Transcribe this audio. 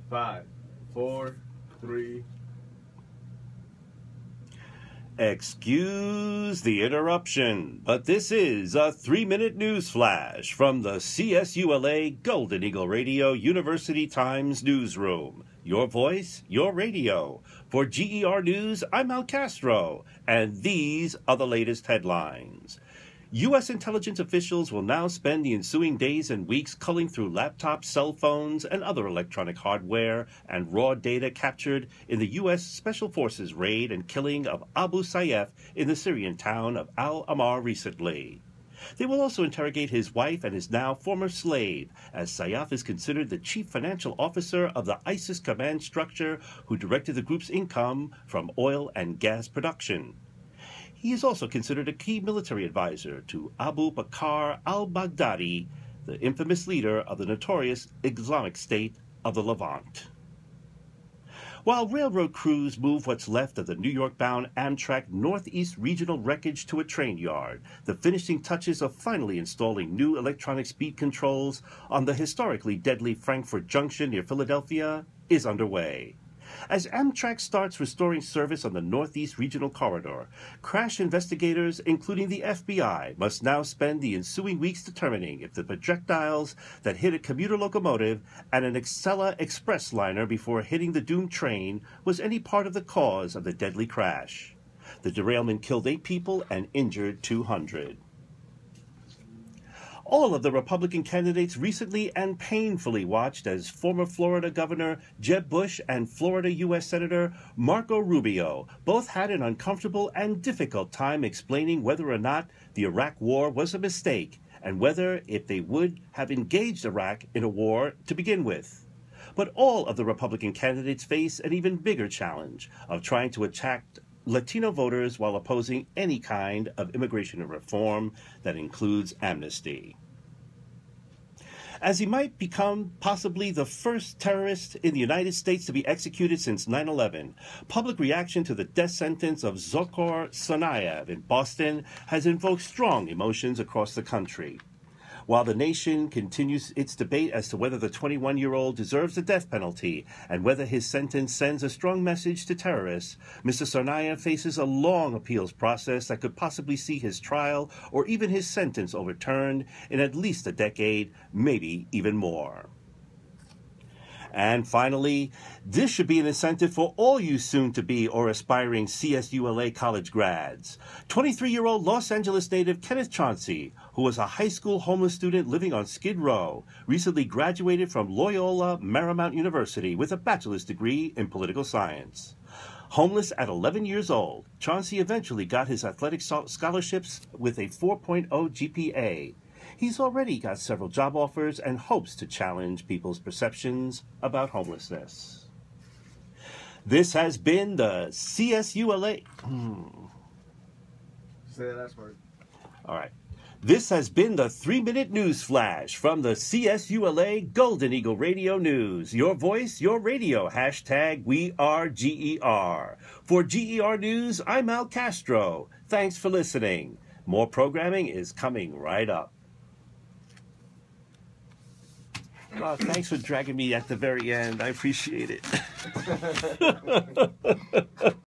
5, 4, 3. Excuse the interruption, but this is a 3-minute news flash from the CSULA Golden Eagle Radio University Times newsroom. Your voice, your radio. For GER News, I'm Castro, and these are the latest headlines. U.S. intelligence officials will now spend the ensuing days and weeks culling through laptops, cell phones, and other electronic hardware and raw data captured in the U.S. Special Forces raid and killing of Abu Sayyaf in the Syrian town of Al-Amar recently. They will also interrogate his wife and his now former slave, as Sayyaf is considered the chief financial officer of the ISIS command structure who directed the group's income from oil and gas production. He is also considered a key military advisor to Abu Bakr al-Baghdadi, the infamous leader of the notorious Islamic State of the Levant. While railroad crews move what's left of the New York-bound Amtrak Northeast Regional wreckage to a train yard, the finishing touches of finally installing new electronic speed controls on the historically deadly Frankfort Junction near Philadelphia is underway. As Amtrak starts restoring service on the Northeast Regional Corridor, crash investigators, including the FBI, must now spend the ensuing weeks determining if the projectiles that hit a commuter locomotive and an Excella Express liner before hitting the doomed train was any part of the cause of the deadly crash. The derailment killed 8 people and injured 200. All of the Republican candidates recently and painfully watched as former Florida Governor Jeb Bush and Florida U.S. Senator Marco Rubio both had an uncomfortable and difficult time explaining whether or not the Iraq War was a mistake and whether if they would have engaged Iraq in a war to begin with. But all of the Republican candidates face an even bigger challenge of trying to attract Latino voters while opposing any kind of immigration reform that includes amnesty. As he might become possibly the first terrorist in the United States to be executed since 9/11, public reaction to the death sentence of Dzhokhar Tsarnaev in Boston has invoked strong emotions across the country. While the nation continues its debate as to whether the 21-year-old deserves the death penalty and whether his sentence sends a strong message to terrorists, Mr. Tsarnaev faces a long appeals process that could possibly see his trial or even his sentence overturned in at least a decade, maybe even more. And finally, this should be an incentive for all you soon-to-be or aspiring CSULA college grads. 23-year-old Los Angeles native Kenneth Chauncey, who was a high school homeless student living on Skid Row, recently graduated from Loyola Marymount University with a bachelor's degree in political science. Homeless at 11 years old, Chauncey eventually got his athletic scholarships with a 4.0 GPA. He's already got several job offers and hopes to challenge people's perceptions about homelessness. This has been the CSULA... Say that last word. All right. This has been the 3-minute news flash from the CSULA Golden Eagle Radio News. Your voice, your radio. Hashtag #WeAreGER. For GER News, I'm Castro. Thanks for listening. More programming is coming right up. Oh, thanks for dragging me at the very end. I appreciate it.